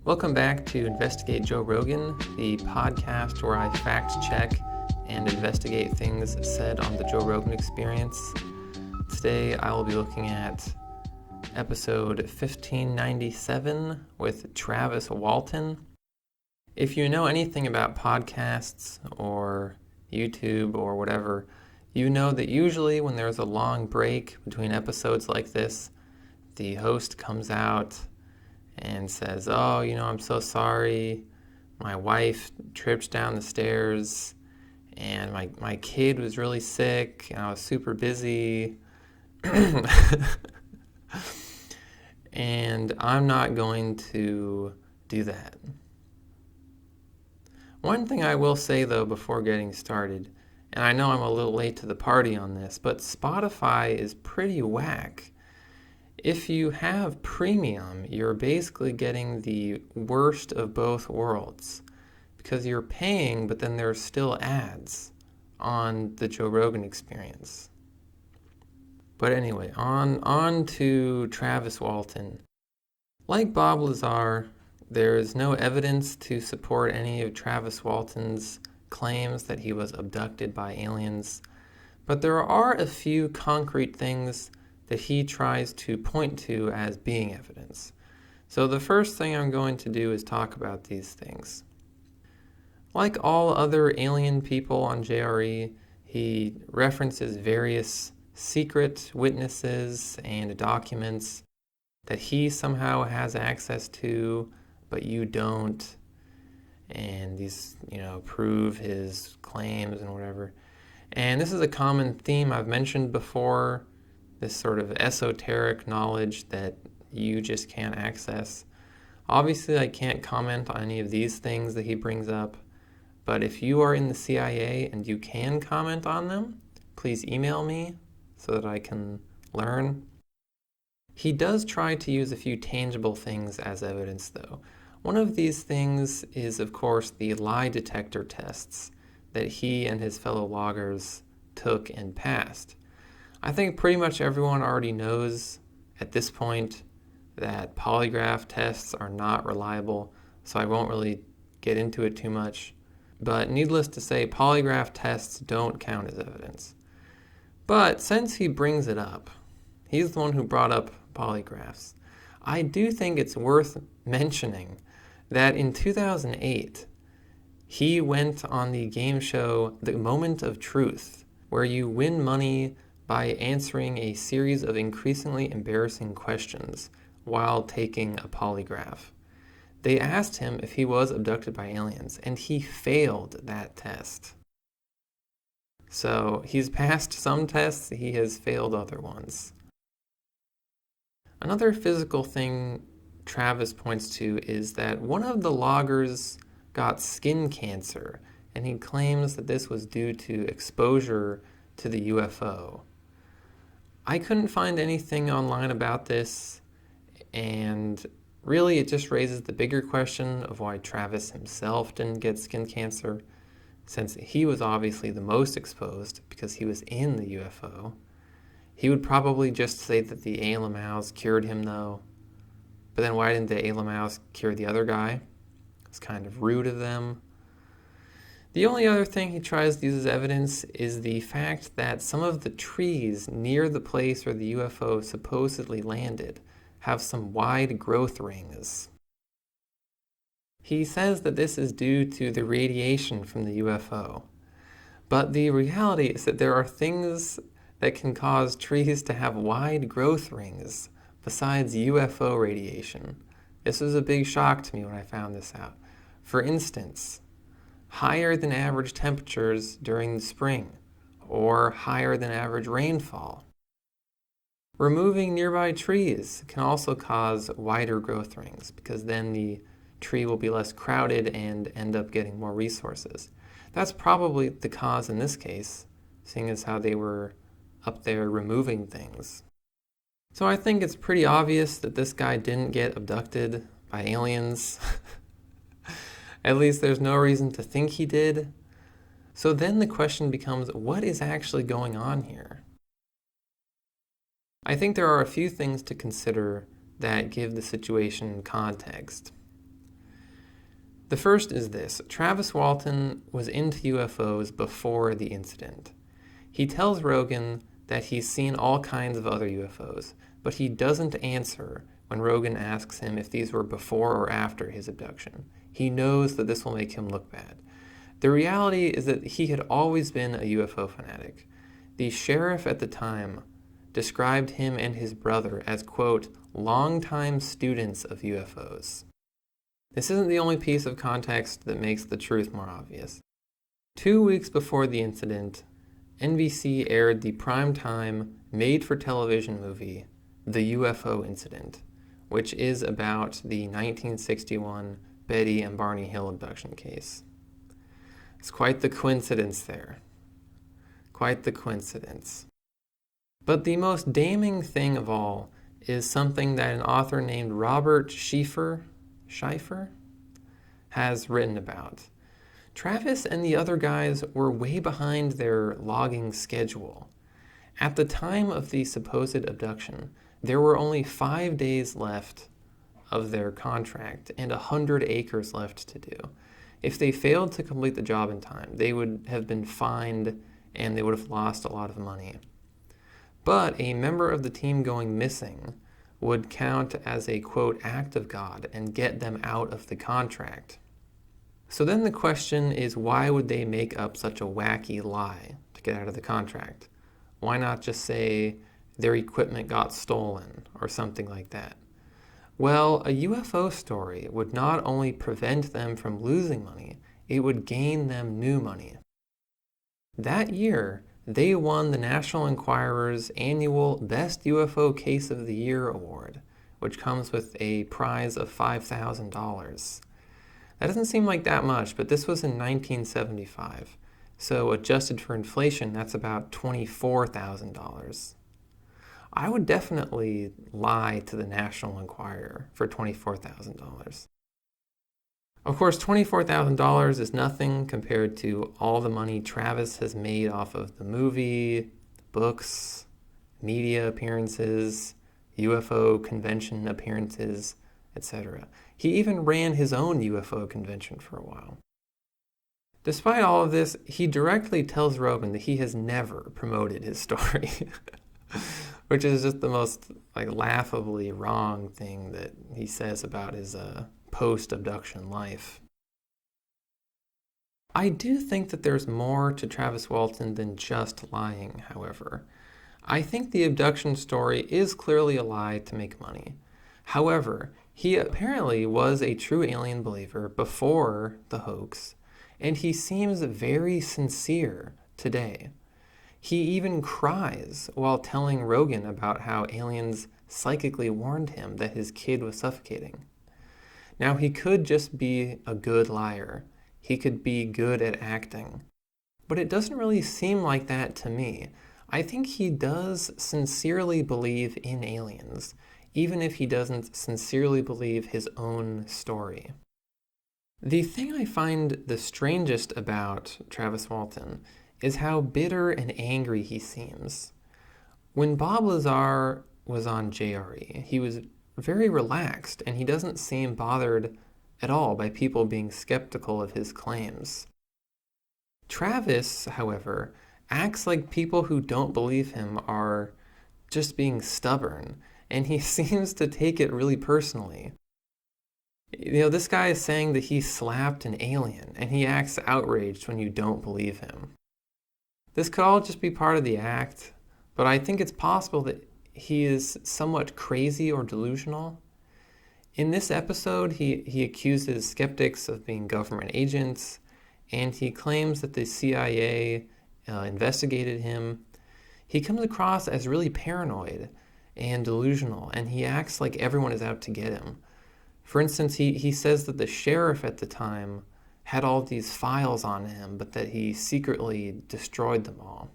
Welcome back to Investigate Joe Rogan, the podcast where I fact check and investigate things said on the Joe Rogan Experience. Today I will be looking at episode 1597 with Travis Walton. If you know anything about podcasts or YouTube or whatever, you know that usually when there's a long break between episodes like this, the host comes out and says, I'm so sorry. My wife tripped down the stairs and my kid was really sick and I was super busy. And I'm not going to do that. One thing I will say though before getting started, and I know I'm a little late to the party on this, but Spotify is pretty whack. If you have premium, you're basically getting the worst of both worlds because you're paying, but then there's still ads on the Joe Rogan Experience. But anyway, on to Travis Walton. Like Bob Lazar, there is no evidence to support any of Travis Walton's claims that he was abducted by aliens, but there are a few concrete things that he tries to point to as being evidence. So the first thing I'm going to do is talk about these things. Like all other alien people on JRE, he references various secret witnesses and documents that he somehow has access to, but you don't. And these, prove his claims and whatever. And this is a common theme I've mentioned before, this sort of esoteric knowledge that you just can't access. Obviously, I can't comment on any of these things that he brings up, but if you are in the CIA and you can comment on them, please email me so that I can learn. He does try to use a few tangible things as evidence, though. One of these things is, of course, the lie detector tests that he and his fellow loggers took and passed. I think pretty much everyone already knows at this point that polygraph tests are not reliable, so I won't really get into it too much. But needless to say, polygraph tests don't count as evidence. But since he brings it up, he's the one who brought up polygraphs, I do think it's worth mentioning that in 2008, he went on the game show The Moment of Truth, where you win money by answering a series of increasingly embarrassing questions while taking a polygraph. They asked him if he was abducted by aliens, and he failed that test. So he's passed some tests, he has failed other ones. Another physical thing Travis points to is that one of the loggers got skin cancer, and he claims that this was due to exposure to the UFO. I couldn't find anything online about this, and really it just raises the bigger question of why Travis himself didn't get skin cancer, since he was obviously the most exposed because he was in the UFO. He would probably just say that the ALMAs cured him though, but then why didn't the ALMAs cure the other guy? It's kind of rude of them. The only other thing he tries to use as evidence is the fact that some of the trees near the place where the UFO supposedly landed have some wide growth rings. He says that this is due to the radiation from the UFO, but the reality is that there are things that can cause trees to have wide growth rings besides UFO radiation. This was a big shock to me when I found this out. For instance, higher than average temperatures during the spring, or higher than average rainfall. Removing nearby trees can also cause wider growth rings because then the tree will be less crowded and end up getting more resources. That's probably the cause in this case, seeing as how they were up there removing things. So I think it's pretty obvious that this guy didn't get abducted by aliens. At least there's no reason to think he did. So then the question becomes, what is actually going on here? I think there are a few things to consider that give the situation context. The first is this. Travis Walton was into UFOs before the incident. He tells Rogan that he's seen all kinds of other UFOs, but he doesn't answer when Rogan asks him if these were before or after his abduction. He knows that this will make him look bad. The reality is that he had always been a UFO fanatic. The sheriff at the time described him and his brother as, quote, longtime students of UFOs. This isn't the only piece of context that makes the truth more obvious. 2 weeks before the incident, NBC aired the primetime, made-for-television movie, The UFO Incident, which is about the 1961 Betty and Barney Hill abduction case. It's quite the coincidence there. Quite the coincidence. But the most damning thing of all is something that an author named Robert Schieffer has written about. Travis and the other guys were way behind their logging schedule. At the time of the supposed abduction, there were only 5 days left of their contract and 100 acres left to do. If they failed to complete the job in time, they would have been fined and they would have lost a lot of money. But a member of the team going missing would count as a, quote, act of God and get them out of the contract. So then the question is, why would they make up such a wacky lie to get out of the contract? Why not just say their equipment got stolen or something like that? Well, a UFO story would not only prevent them from losing money, it would gain them new money. That year, they won the National Enquirer's annual Best UFO Case of the Year award, which comes with a prize of $5,000. That doesn't seem like that much, but this was in 1975. So adjusted for inflation, that's about $24,000. I would definitely lie to the National Enquirer for $24,000. Of course, $24,000 is nothing compared to all the money Travis has made off of the movie, books, media appearances, UFO convention appearances, etc. He even ran his own UFO convention for a while. Despite all of this, he directly tells Rogan that he has never promoted his story, which is just the most laughably wrong thing that he says about his post-abduction life. I do think that there's more to Travis Walton than just lying, however. I think the abduction story is clearly a lie to make money. However, he apparently was a true alien believer before the hoax, and he seems very sincere today. He even cries while telling Rogan about how aliens psychically warned him that his kid was suffocating. Now, he could just be a good liar. He could be good at acting. But it doesn't really seem like that to me. I think he does sincerely believe in aliens, even if he doesn't sincerely believe his own story. The thing I find the strangest about Travis Walton is how bitter and angry he seems. When Bob Lazar was on JRE, he was very relaxed, and he doesn't seem bothered at all by people being skeptical of his claims. Travis, however, acts like people who don't believe him are just being stubborn, and he seems to take it really personally. This guy is saying that he slapped an alien, and he acts outraged when you don't believe him. This could all just be part of the act, but I think it's possible that he is somewhat crazy or delusional. In this episode, he accuses skeptics of being government agents, and he claims that the CIA investigated him. He comes across as really paranoid and delusional, and he acts like everyone is out to get him. For instance, he says that the sheriff at the time had all these files on him, but that he secretly destroyed them all.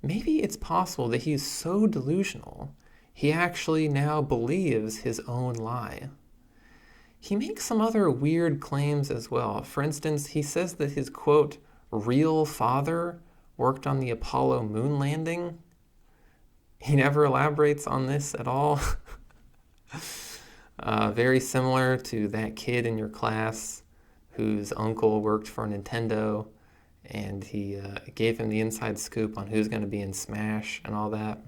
Maybe it's possible that he's so delusional, he actually now believes his own lie. He makes some other weird claims as well. For instance, he says that his, quote, real father worked on the Apollo moon landing. He never elaborates on this at all. Very similar to that kid in your class whose uncle worked for Nintendo, and he gave him the inside scoop on who's going to be in Smash and all that.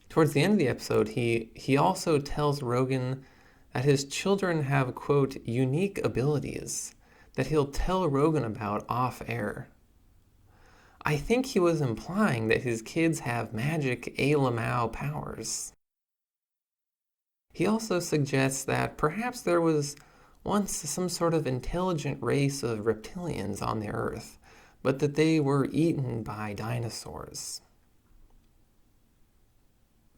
Towards the end of the episode, he also tells Rogan that his children have, quote, unique abilities that he'll tell Rogan about off air. I think he was implying that his kids have magic Lamau powers. He also suggests that perhaps there was once some sort of intelligent race of reptilians on the Earth, but that they were eaten by dinosaurs.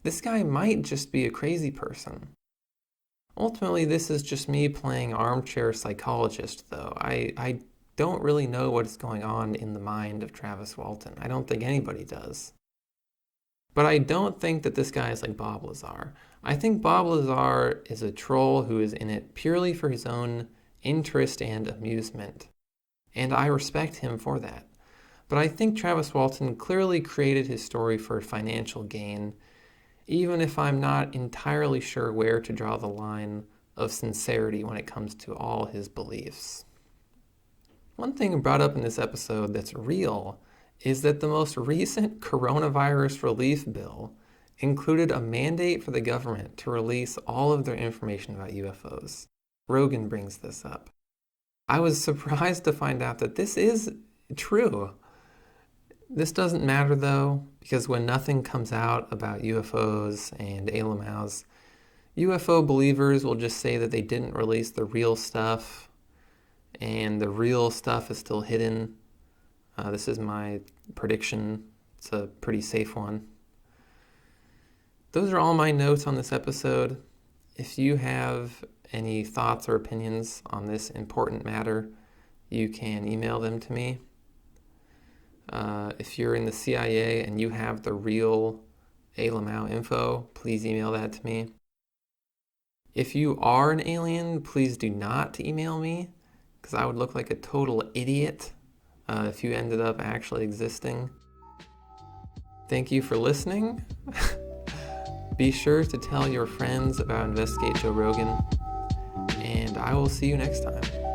This guy might just be a crazy person. Ultimately, this is just me playing armchair psychologist, though. I don't really know what's going on in the mind of Travis Walton. I don't think anybody does. But I don't think that this guy is like Bob Lazar. I think Bob Lazar is a troll who is in it purely for his own interest and amusement. And I respect him for that. But I think Travis Walton clearly created his story for financial gain, even if I'm not entirely sure where to draw the line of sincerity when it comes to all his beliefs. One thing brought up in this episode that's real is that the most recent coronavirus relief bill included a mandate for the government to release all of their information about UFOs. Rogan brings this up. I was surprised to find out that this is true. This doesn't matter though, because when nothing comes out about UFOs and Lamau's, UFO believers will just say that they didn't release the real stuff, and the real stuff is still hidden. This is my prediction. It's a pretty safe one. Those are all my notes on this episode. If you have any thoughts or opinions on this important matter, you can email them to me. If you're in the CIA and you have the real Lamau info, please email that to me. If you are an alien, please do not email me, because I would look like a total idiot if you ended up actually existing. Thank you for listening. Be sure to tell your friends about Investigate Joe Rogan, and I will see you next time.